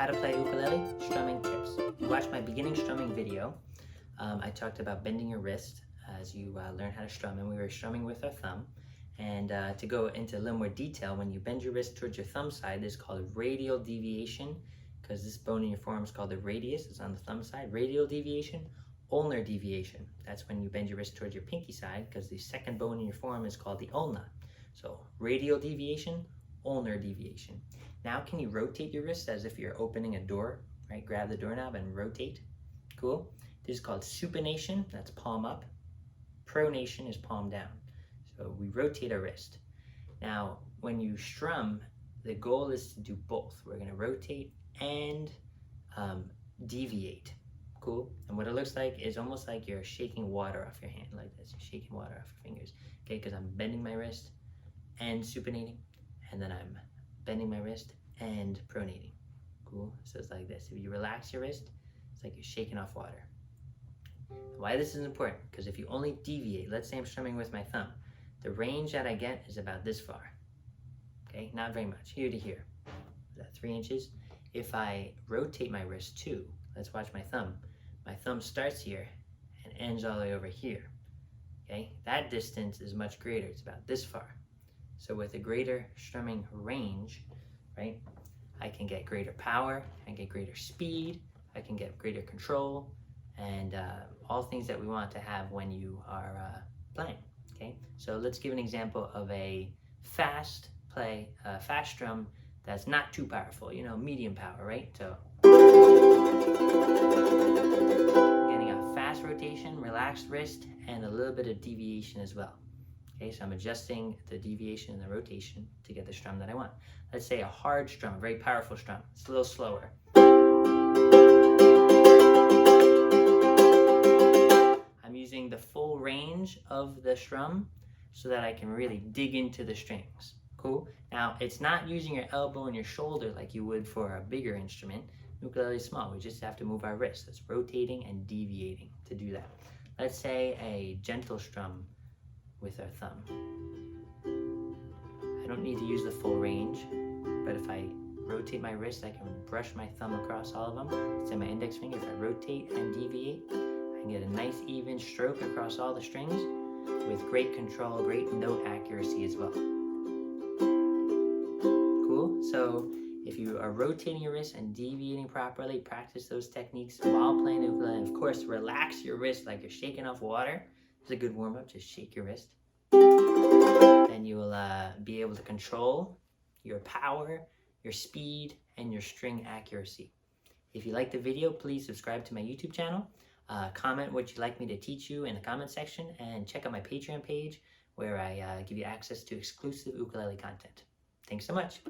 how to play ukulele, strumming tips. You watched my beginning strumming video. I talked about bending your wrist as you learn how to strum, and we were strumming with our thumb. And to go into a little more detail, when you bend your wrist towards your thumb side, this is called radial deviation, because this bone in your forearm is called the radius. It's on the thumb side. Radial deviation, ulnar deviation. That's when you bend your wrist towards your pinky side, because the second bone in your forearm is called the ulna. So radial deviation, ulnar deviation. Now can you rotate your wrist as if you're opening a door, right? Grab the doorknob and rotate. Cool. This is called supination, that's palm up. Pronation is palm down. So we rotate our wrist. Now when you strum, the goal is to do both. We're going to rotate and deviate. Cool. And what it looks like is almost like you're shaking water off your hand, like this. You're shaking water off your fingers. Okay, because I'm bending my wrist and supinating, and then I'm bending my wrist and pronating. Cool. So it's like this. If you relax your wrist, it's like you're shaking off water. Why this is important? Because if you only deviate, let's say I'm strumming with my thumb, the range that I get is about this far. Okay, not very much. Here to here. Is that 3 inches? If I rotate my wrist too, let's watch my thumb. My thumb starts here and ends all the way over here. Okay, that distance is much greater. It's about this far. So with a greater strumming range, right, I can get greater power, I can get greater speed, I can get greater control, and all things that we want to have when you are playing. Okay, so let's give an example of a fast play, fast strum that's not too powerful, you know, medium power, right? So getting a fast rotation, relaxed wrist, and a little bit of deviation as well. Okay, so I'm adjusting the deviation and the rotation to get the strum that I want. Let's say a hard strum, a very powerful strum. It's a little slower. I'm using the full range of the strum so that I can really dig into the strings. Cool? Now, it's not using your elbow and your shoulder like you would for a bigger instrument. Ukulele is small. We just have to move our wrists. That's rotating and deviating to do that. Let's say a gentle strum with our thumb. I don't need to use the full range, but if I rotate my wrist, I can brush my thumb across all of them. Let's say my index finger, if I rotate and deviate, I can get a nice even stroke across all the strings with great control, great note accuracy as well. Cool? So if you are rotating your wrist and deviating properly, practice those techniques while playing the ukulele. Of course, relax your wrist like you're shaking off water. It's a good warm-up, just shake your wrist. Then you will be able to control your power, your speed, and your string accuracy. If you like the video, please subscribe to my YouTube channel. Comment what you'd like me to teach you in the comment section, and check out my Patreon page where I give you access to exclusive ukulele content. Thanks so much.